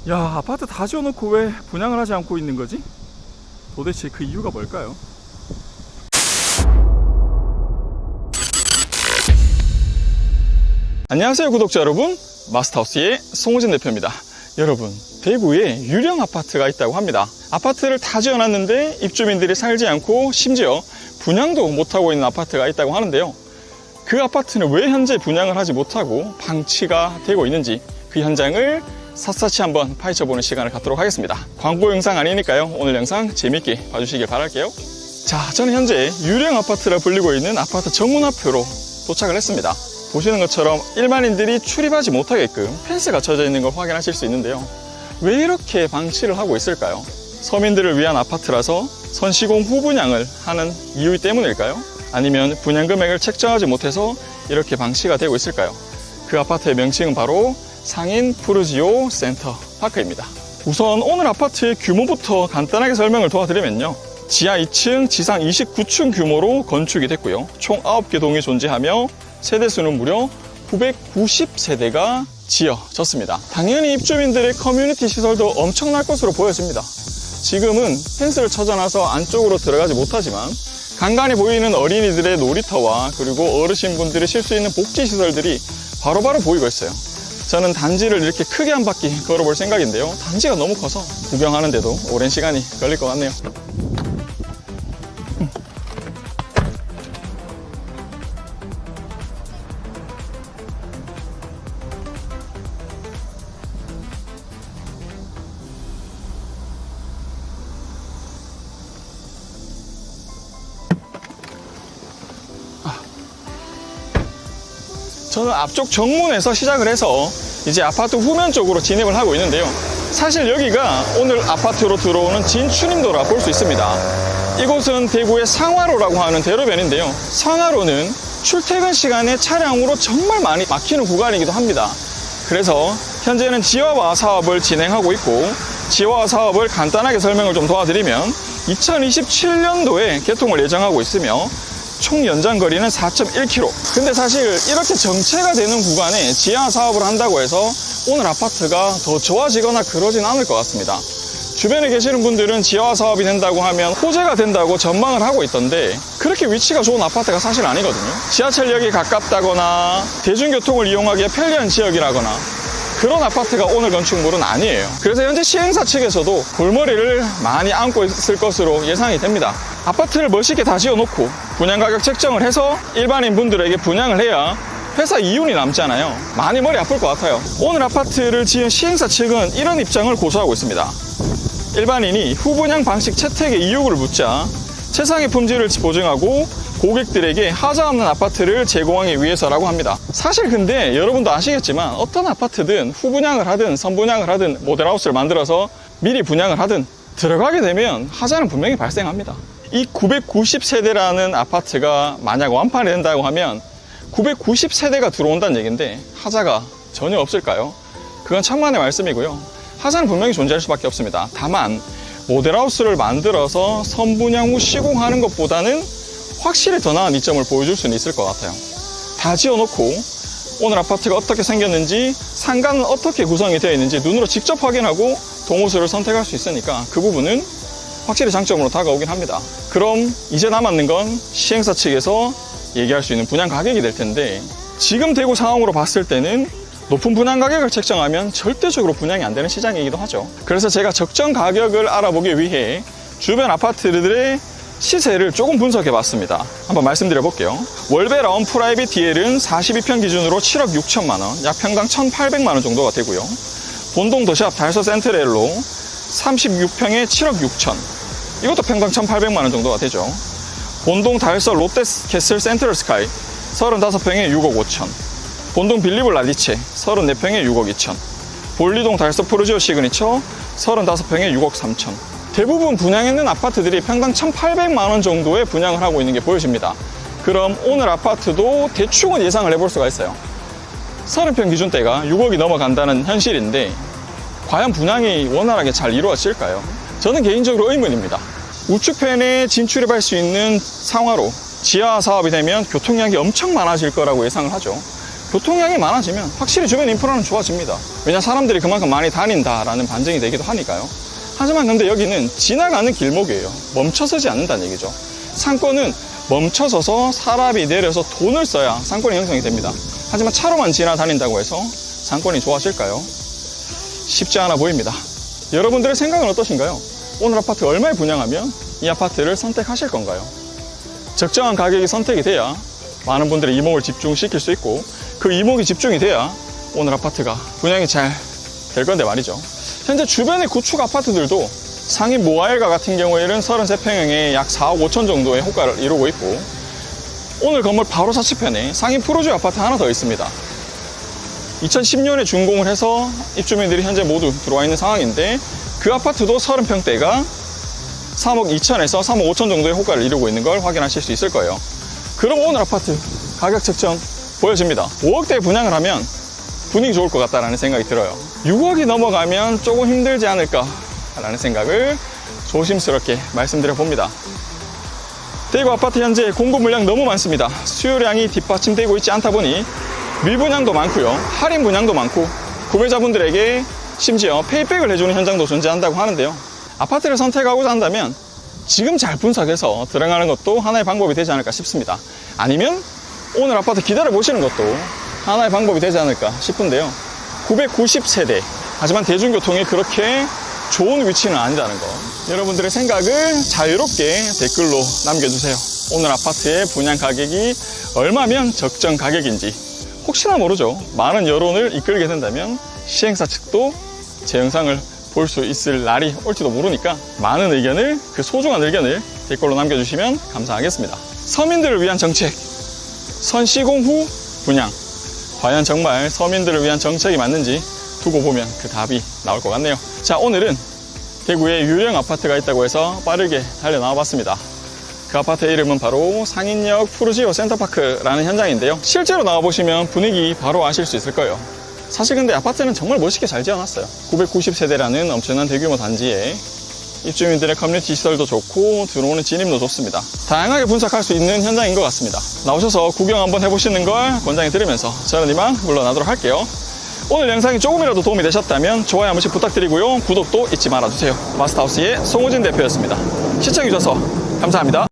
야, 아파트 다 지어놓고 왜 분양을 하지 않고 있는 거지? 도대체 그 이유가 뭘까요? 안녕하세요 구독자 여러분, 마스터하우스의 송호진 대표입니다. 여러분, 대구에 유령 아파트가 있다고 합니다. 아파트를 다 지어놨는데 입주민들이 살지 않고 심지어 분양도 못하고 있는 아파트가 있다고 하는데요. 그 아파트는 왜 현재 분양을 하지 못하고 방치가 되고 있는지 그 현장을 샅샅이 한번 파헤쳐보는 시간을 갖도록 하겠습니다. 광고 영상 아니니까요, 오늘 영상 재밌게 봐주시길 바랄게요. 자, 저는 현재 유령 아파트라 불리고 있는 아파트 정문 앞으로 도착을 했습니다. 보시는 것처럼 일반인들이 출입하지 못하게끔 펜스가 쳐져 있는 걸 확인하실 수 있는데요. 왜 이렇게 방치를 하고 있을까요? 서민들을 위한 아파트라서 선시공 후 분양을 하는 이유 때문일까요? 아니면 분양 금액을 책정하지 못해서 이렇게 방치가 되고 있을까요? 그 아파트의 명칭은 바로 상인 푸르지오 센터 파크입니다. 우선 오늘 아파트의 규모부터 간단하게 설명을 도와드리면요. 지하 2층, 지상 29층 규모로 건축이 됐고요. 총 9개 동이 존재하며 세대수는 무려 990세대가 지어졌습니다. 당연히 입주민들의 커뮤니티 시설도 엄청날 것으로 보여집니다. 지금은 펜스를 쳐져놔서 안쪽으로 들어가지 못하지만 간간히 보이는 어린이들의 놀이터와 그리고 어르신분들이 쉴 수 있는 복지시설들이 바로바로 보이고 있어요. 저는 단지를 이렇게 크게 한 바퀴 걸어볼 생각인데요. 단지가 너무 커서 구경하는데도 오랜 시간이 걸릴 것 같네요. 저는 앞쪽 정문에서 시작을 해서 이제 아파트 후면 쪽으로 진입을 하고 있는데요. 사실 여기가 오늘 아파트로 들어오는 진출입로라 볼 수 있습니다. 이곳은 대구의 상화로라고 하는 대로변인데요. 상화로는 출퇴근 시간에 차량으로 정말 많이 막히는 구간이기도 합니다. 그래서 현재는 지하화 사업을 진행하고 있고, 지하화 사업을 간단하게 설명을 좀 도와드리면 2027년도에 개통을 예정하고 있으며 총 연장 거리는 4.1km. 근데 사실 이렇게 정체가 되는 구간에 지하 사업을 한다고 해서 오늘 아파트가 더 좋아지거나 그러진 않을 것 같습니다. 주변에 계시는 분들은 지하 사업이 된다고 하면 호재가 된다고 전망을 하고 있던데, 그렇게 위치가 좋은 아파트가 사실 아니거든요. 지하철역이 가깝다거나 대중교통을 이용하기에 편리한 지역이라거나 그런 아파트가 오늘 건축물은 아니에요. 그래서 현재 시행사 측에서도 골머리를 많이 안고 있을 것으로 예상이 됩니다. 아파트를 멋있게 다 지어놓고 분양가격 책정을 해서 일반인 분들에게 분양을 해야 회사 이윤이 남잖아요. 많이 머리 아플 것 같아요. 오늘 아파트를 지은 시행사 측은 이런 입장을 고수하고 있습니다. 일반인이 후분양 방식 채택의 이유를 묻자 최상의 품질을 보증하고 고객들에게 하자 없는 아파트를 제공하기 위해서라고 합니다. 사실 근데 여러분도 아시겠지만 어떤 아파트든 후분양을 하든 선분양을 하든 모델하우스를 만들어서 미리 분양을 하든 들어가게 되면 하자는 분명히 발생합니다. 이 990세대라는 아파트가 만약 완판이 된다고 하면 990세대가 들어온다는 얘기인데 하자가 전혀 없을까요? 그건 천만의 말씀이고요. 하자는 분명히 존재할 수밖에 없습니다. 다만 모델하우스를 만들어서 선분양 후 시공하는 것보다는 확실히 더 나은 이점을 보여줄 수는 있을 것 같아요. 다 지어놓고 오늘 아파트가 어떻게 생겼는지, 상가는 어떻게 구성이 되어 있는지 눈으로 직접 확인하고 동호수를 선택할 수 있으니까 그 부분은 확실히 장점으로 다가오긴 합니다. 그럼 이제 남았는 건 시행사 측에서 얘기할 수 있는 분양 가격이 될 텐데, 지금 대구 상황으로 봤을 때는 높은 분양 가격을 책정하면 절대적으로 분양이 안 되는 시장이기도 하죠. 그래서 제가 적정 가격을 알아보기 위해 주변 아파트들의 시세를 조금 분석해 봤습니다. 한번 말씀드려 볼게요. 월베라운 프라이빗 DL은 42평 기준으로 7억 6천만 원, 약 평당 1,800만 원 정도가 되고요. 본동 더샵 달서 센트렐로 36평에 7억 6천, 이것도 평당 1,800만 원 정도가 되죠. 본동 달서 롯데캐슬 센트럴 스카이 35평에 6억 5천, 본동 빌리블 라디체 34평에 6억 2천, 볼리동 달서 푸르지오 시그니처 35평에 6억 3천. 대부분 분양했는 아파트들이 평당 1,800만 원 정도의 분양을 하고 있는 게 보여집니다. 그럼 오늘 아파트도 대충은 예상을 해볼 수가 있어요. 30평 기준대가 6억이 넘어간다는 현실인데 과연 분양이 원활하게 잘 이루어질까요? 저는 개인적으로 의문입니다. 우측편에 진출입할 수 있는 상화로 지하 사업이 되면 교통량이 엄청 많아질 거라고 예상을 하죠. 교통량이 많아지면 확실히 주변 인프라는 좋아집니다. 왜냐 사람들이 그만큼 많이 다닌다라는 반증이 되기도 하니까요. 하지만 근데 여기는 지나가는 길목이에요. 멈춰서지 않는다는 얘기죠. 상권은 멈춰서서 사람이 내려서 돈을 써야 상권이 형성이 됩니다. 하지만 차로만 지나다닌다고 해서 상권이 좋아질까요? 쉽지 않아 보입니다. 여러분들의 생각은 어떠신가요? 오늘 아파트 얼마에 분양하면 이 아파트를 선택하실 건가요? 적정한 가격이 선택이 돼야 많은 분들의 이목을 집중시킬 수 있고 그 이목이 집중이 돼야 오늘 아파트가 분양이 잘 될 건데 말이죠. 현재 주변의 구축 아파트들도 상위 모아일가 같은 경우에는 33평형에 약 4억 5천 정도의 호가를 이루고 있고 오늘 건물 바로 좌측편에 상위 프로주의 아파트 하나 더 있습니다. 2010년에 준공을 해서 입주민들이 현재 모두 들어와 있는 상황인데 그 아파트도 30평대가 3억 2천에서 3억 5천 정도의 호가를 이루고 있는 걸 확인하실 수 있을 거예요. 그럼 오늘 아파트 가격 책정 보여집니다. 5억대에 분양을 하면 분위기 좋을 것 같다라는 생각이 들어요. 6억이 넘어가면 조금 힘들지 않을까라는 생각을 조심스럽게 말씀드려 봅니다. 대구 아파트 현재 공급 물량 너무 많습니다. 수요량이 뒷받침되고 있지 않다 보니 밀분양도 많고요. 할인 분양도 많고 구매자분들에게 심지어 페이백을 해주는 현장도 존재한다고 하는데요. 아파트를 선택하고자 한다면 지금 잘 분석해서 들어가는 것도 하나의 방법이 되지 않을까 싶습니다. 아니면 오늘 아파트 기다려 보시는 것도 하나의 방법이 되지 않을까 싶은데요. 990세대 하지만 대중교통이 그렇게 좋은 위치는 아니라는 거 여러분들의 생각을 자유롭게 댓글로 남겨주세요. 오늘 아파트의 분양 가격이 얼마면 적정 가격인지 혹시나 모르죠. 많은 여론을 이끌게 된다면 시행사 측도 제 영상을 볼 수 있을 날이 올지도 모르니까 많은 의견을 그 소중한 의견을 댓글로 남겨주시면 감사하겠습니다. 서민들을 위한 정책 선시공 후 분양 과연 정말 서민들을 위한 정책이 맞는지 두고 보면 그 답이 나올 것 같네요. 자, 오늘은 대구에 유령 아파트가 있다고 해서 빠르게 달려 나와 봤습니다. 그 아파트의 이름은 바로 상인역 푸르지오 센터파크라는 현장인데요. 실제로 나와보시면 분위기 바로 아실 수 있을 거예요. 사실 근데 아파트는 정말 멋있게 잘 지어놨어요. 990세대라는 엄청난 대규모 단지에 입주민들의 커뮤니티 시설도 좋고 들어오는 진입도 좋습니다. 다양하게 분석할 수 있는 현장인 것 같습니다. 나오셔서 구경 한번 해보시는 걸 권장해 드리면서 저는 이만 물러나도록 할게요. 오늘 영상이 조금이라도 도움이 되셨다면 좋아요 한 번씩 부탁드리고요. 구독도 잊지 말아주세요. 마스터하우스의 송우진 대표였습니다. 시청해주셔서 감사합니다.